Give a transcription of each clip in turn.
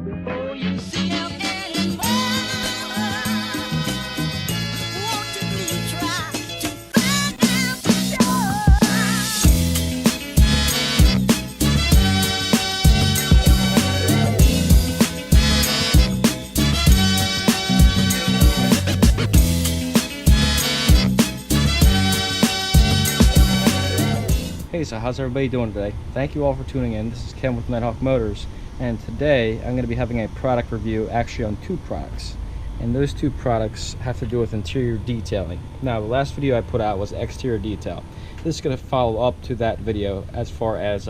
Oh, you see I'm getting older. Won't you please try to find out for sure? Hey, so how's everybody doing today? Thank you all for tuning in. This is Ken with Nighthawk Motors, and today I'm going to be having a product review actually on two products, and those two products have to do with interior detailing. Now, the last video I put out was exterior detail. This is going to follow up to that video as far as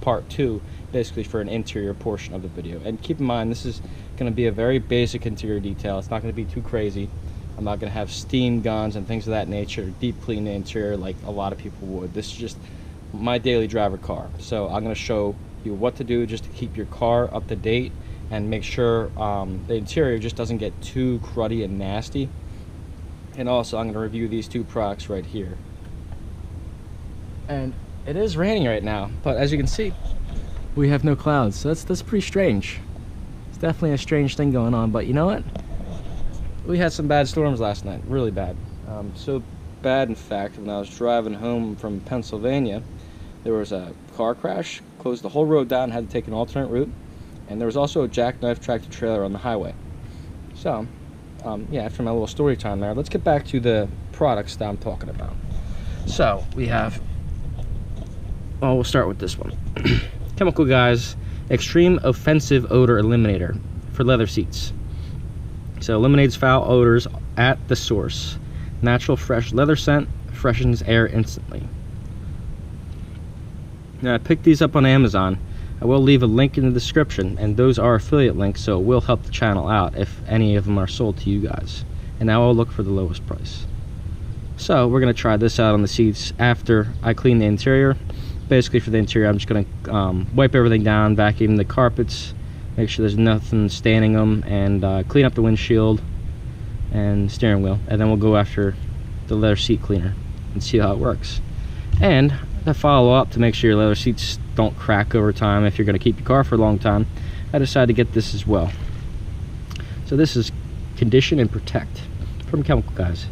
part 2, basically for an interior portion of the video. And keep in mind, this is going to be a very basic interior detail. It's not going to be too crazy. I'm not going to have steam guns and things of that nature, deep clean the interior like a lot of people would. This is just my daily driver car, so I'm going to show you what to do just to keep your car up to date and make sure the interior just doesn't get too cruddy and nasty. And also I'm going to review these two products right here. And it is raining right now, but as you can see, we have no clouds, so that's pretty strange. It's definitely a strange thing going on, but you know what, we had some bad storms last night, really bad. So bad, in fact, when I was driving home from Pennsylvania, there was a car crash, closed the whole road down, had to take an alternate route, and there was also a jackknife tractor trailer on the highway. So, yeah, after my little story time there, let's get back to the products that I'm talking about. So, we have, well, we'll start with this one. Chemical Guys Extreme Offensive Odor Eliminator for leather seats. So, eliminates foul odors at the source. Natural fresh leather scent, freshens air instantly. Now, I picked these up on Amazon. I will leave a link in the description, and those are affiliate links, so it will help the channel out if any of them are sold to you guys. And now I'll look for the lowest price. So we're going to try this out on the seats after I clean the interior. Basically, for the interior, I'm just going to wipe everything down, vacuum the carpets, make sure there's nothing staining them, and clean up the windshield and steering wheel, and then we'll go after the leather seat cleaner and see how it works. And to follow up, to make sure your leather seats don't crack over time if you're going to keep your car for a long time, I decided to get this as well. So this is Condition and Protect from Chemical Guys.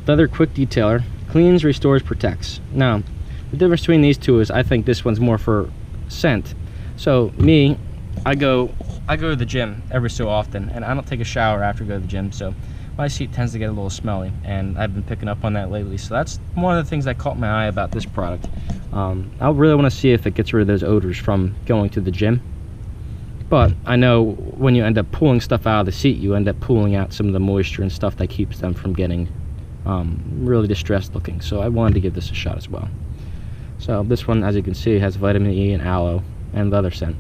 Leather quick detailer, cleans, restores, protects. Now, the difference between these two is I think this one's more for scent. So me, I go to the gym every so often, and I don't take a shower after I go to the gym, so my seat tends to get a little smelly, and I've been picking up on that lately. So that's one of the things that caught my eye about this product. I really want to see if it gets rid of those odors from going to the gym. But I know when you end up pulling stuff out of the seat, you end up pulling out some of the moisture and stuff that keeps them from getting really distressed looking. So I wanted to give this a shot as well. So this one, as you can see, has vitamin E and aloe and leather scent.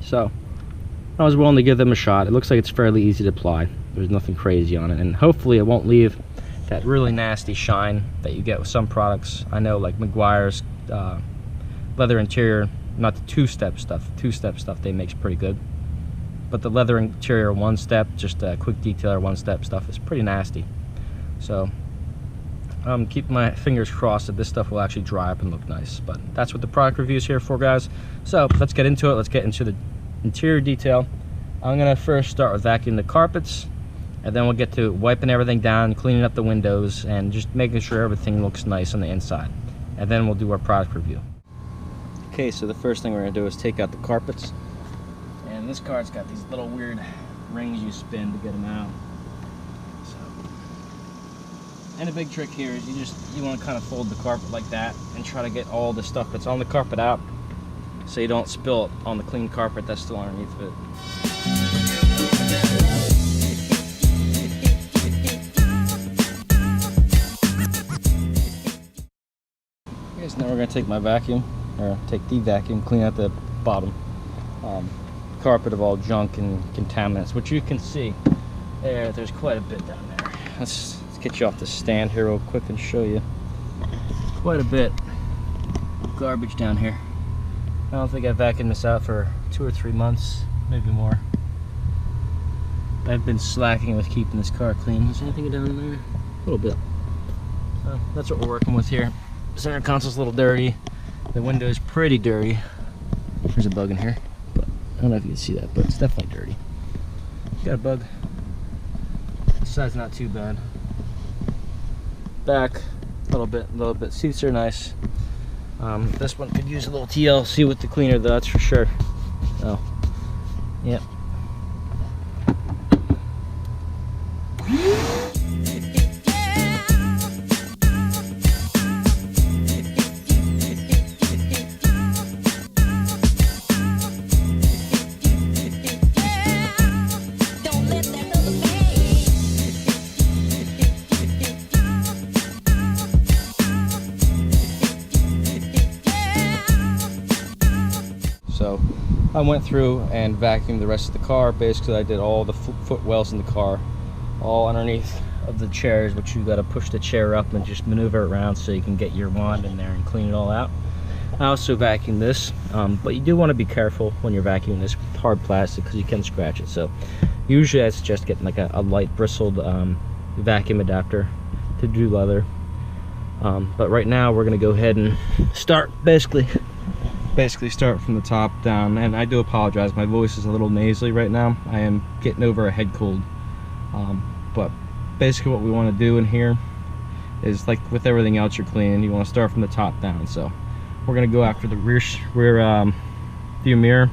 So I was willing to give them a shot. It looks like it's fairly easy to apply. There's nothing crazy on it, and hopefully it won't leave that really nasty shine that you get with some products. I know, like Meguiar's leather interior, not the two-step stuff. Two-step stuff they makes pretty good, but the leather interior one-step, just a quick detailer one-step stuff is pretty nasty. So I'm keeping my fingers crossed that this stuff will actually dry up and look nice. But that's what the product review is here for, guys. So let's get into it. Let's get into the interior detail. I'm gonna first start with vacuuming the carpets, and then we'll get to wiping everything down, cleaning up the windows, and just making sure everything looks nice on the inside. And then we'll do our product review. Okay, so the first thing we're gonna do is take out the carpets. And this car's got these little weird rings you spin to get them out. So, and a big trick here is you want to kind of fold the carpet like that and try to get all the stuff that's on the carpet out, so you don't spill it on the clean carpet that's still underneath of it. Okay, so now we're going to take my vacuum, or take the vacuum, clean out the bottom carpet of all junk and contaminants, which you can see there's quite a bit down there. Let's get you off the stand here real quick and show you. Quite a bit of garbage down here. I don't think I've vacuumed this out for 2 or 3 months, maybe more. I've been slacking with keeping this car clean. Is anything down there? A little bit. So that's what we're working with here. Center console's a little dirty. The window's pretty dirty. There's a bug in here. But I don't know if you can see that, but it's definitely dirty. Got a bug. This side's not too bad. Back, a little bit. Seats are nice. This one could use a little TLC with the cleaner, though, that's for sure. Oh, yep. So I went through and vacuumed the rest of the car. Basically, I did all the footwells in the car, all underneath of the chairs, which you got to push the chair up and just maneuver it around so you can get your wand in there and clean it all out. I also vacuumed this, but you do want to be careful when you're vacuuming this with hard plastic because you can scratch it. So usually I suggest getting like a light bristled vacuum adapter to do leather. But right now we're going to go ahead and start basically start from the top down. And I do apologize, my voice is a little nasally right now. I am getting over a head cold. But basically what we want to do in here is, like with everything else you're cleaning, you want to start from the top down. So we're going to go after the rear view mirror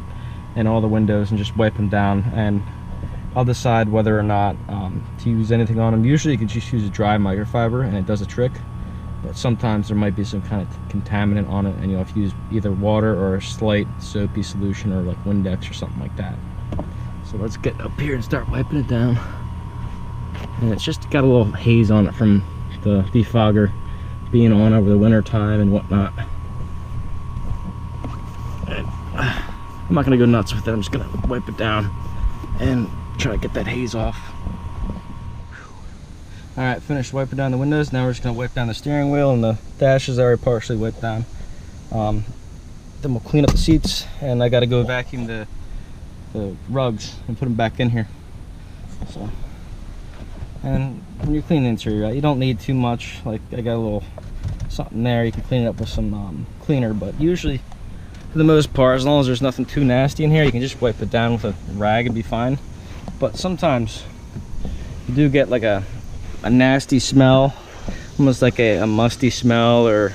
and all the windows and just wipe them down, and I'll decide whether or not to use anything on them. Usually you can just use a dry microfiber and it does a trick, but sometimes there might be some kind of contaminant on it, and you'll have to use either water or a slight soapy solution or like Windex or something like that. So let's get up here and start wiping it down. And it's just got a little haze on it from the defogger being on over the winter time and whatnot. And I'm not gonna go nuts with it. I'm just gonna wipe it down and try to get that haze off. All right, finished wiping down the windows. Now we're just gonna wipe down the steering wheel, and the dash is already partially wiped down. Then we'll clean up the seats, and I gotta go vacuum the rugs and put them back in here. So, and when you're cleaning the interior, you don't need too much. Like, I got a little something there, you can clean it up with some cleaner, but usually for the most part, as long as there's nothing too nasty in here, you can just wipe it down with a rag and be fine. But sometimes you do get like a nasty smell, almost like a musty smell, or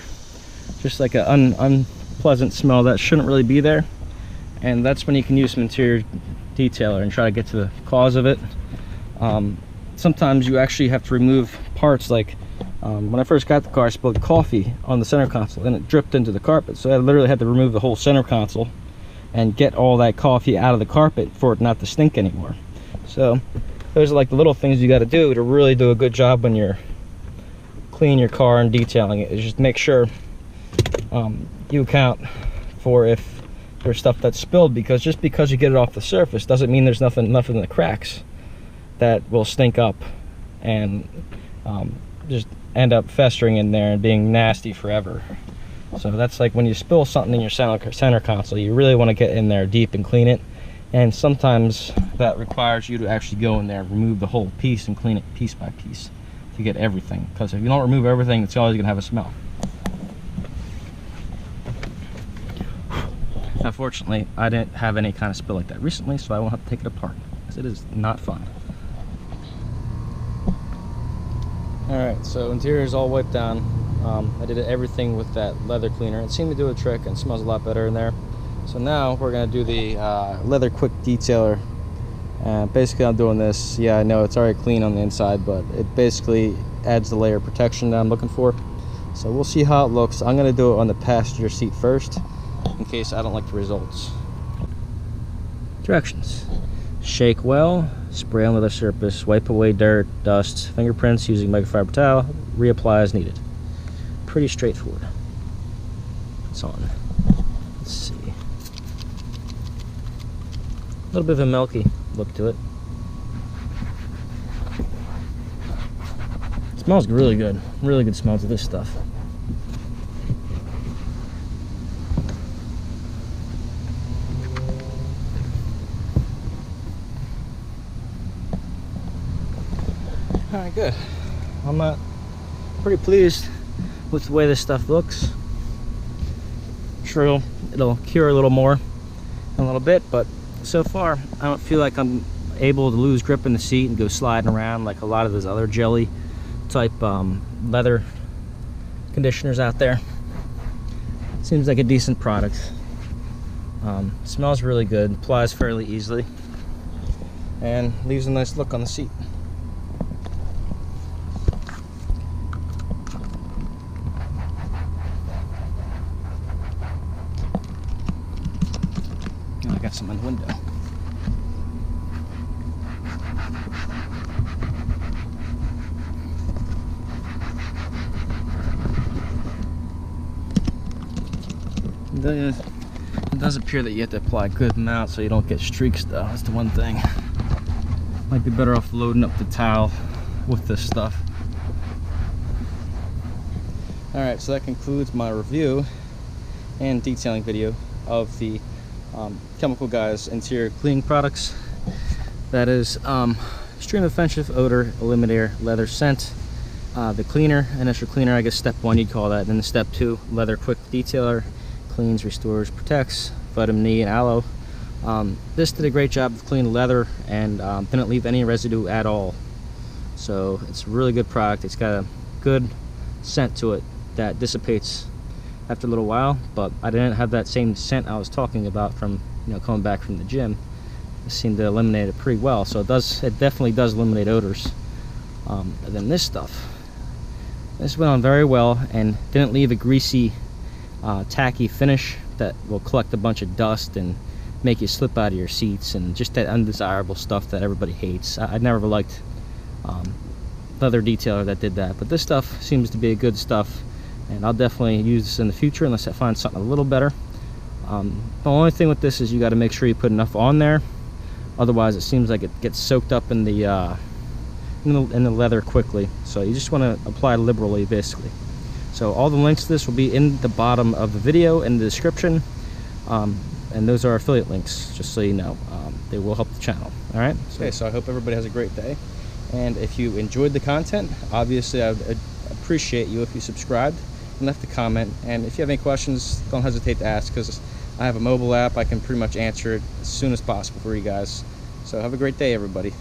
just like an unpleasant smell that shouldn't really be there, and that's when you can use some interior detailer and try to get to the cause of it. Sometimes you actually have to remove parts, like when I first got the car, I spilled coffee on the center console and it dripped into the carpet, so I literally had to remove the whole center console and get all that coffee out of the carpet for it not to stink anymore. So those are like the little things you got to do to really do a good job when you're cleaning your car and detailing it. Is just make sure you account for if there's stuff that's spilled, because just because you get it off the surface doesn't mean there's nothing in the cracks that will stink up and just end up festering in there and being nasty forever. So that's like when you spill something in your center console, you really want to get in there deep and clean it. And sometimes that requires you to actually go in there and remove the whole piece and clean it piece by piece to get everything, because if you don't remove everything, it's always gonna have a smell. Unfortunately, I didn't have any kind of spill like that recently, so I won't have to take it apart, because it is not fun. Alright, so interior is all wiped down. I did everything with that leather cleaner. It seemed to do a trick and smells a lot better in there. So now we're going to do the leather quick detailer. Basically I'm doing this, yeah, I know it's already clean on the inside, but it basically adds the layer of protection that I'm looking for. So we'll see how it looks. I'm going to do it on the passenger seat first, in case I don't like the results. Directions: shake well, spray on leather surface, wipe away dirt, dust, fingerprints using microfiber towel, reapply as needed. Pretty straightforward. It's on. Let's see. A little bit of a milky look to it. It smells really good. Really good smell to this stuff. Alright, good. I'm pretty pleased with the way this stuff looks. I'm sure it'll cure a little more in a little bit, but so far I don't feel like I'm able to lose grip in the seat and go sliding around like a lot of those other jelly type leather conditioners out there. Seems like a decent product. Smells really good, applies fairly easily, and leaves a nice look on the seat. And I got some in the window. It does appear that you have to apply a good amount so you don't get streaks though. That's the one thing. Might be better off loading up the towel with this stuff. Alright, so that concludes my review and detailing video of the Chemical Guys interior cleaning products. That is Extreme Offensive Odor Eliminator Leather Scent. The cleaner, initial cleaner, I guess step 1 you'd call that. Then the step 2, Leather Quick Detailer. Cleans, restores, protects, vitamin E and aloe. This did a great job of cleaning leather and didn't leave any residue at all. So it's a really good product. It's got a good scent to it that dissipates after a little while, but I didn't have that same scent I was talking about from coming back from the gym. It seemed to eliminate it pretty well. So it definitely does eliminate odors. And then this went on very well and didn't leave a greasy tacky finish that will collect a bunch of dust and make you slip out of your seats, and just that undesirable stuff that everybody hates. I never liked leather detailer that did that, but this stuff seems to be a good stuff, and I'll definitely use this in the future unless I find something a little better. The only thing with this is you got to make sure you put enough on there, otherwise it seems like it gets soaked up in the leather quickly. So you just want to apply liberally, basically. So all the links to this will be in the bottom of the video in the description, and those are affiliate links, just so you know. They will help the channel. All right. Okay, so I hope everybody has a great day, and if you enjoyed the content, obviously I would appreciate you if you subscribed and left a comment. And if you have any questions, don't hesitate to ask, because I have a mobile app. I can pretty much answer it as soon as possible for you guys. So have a great day, everybody.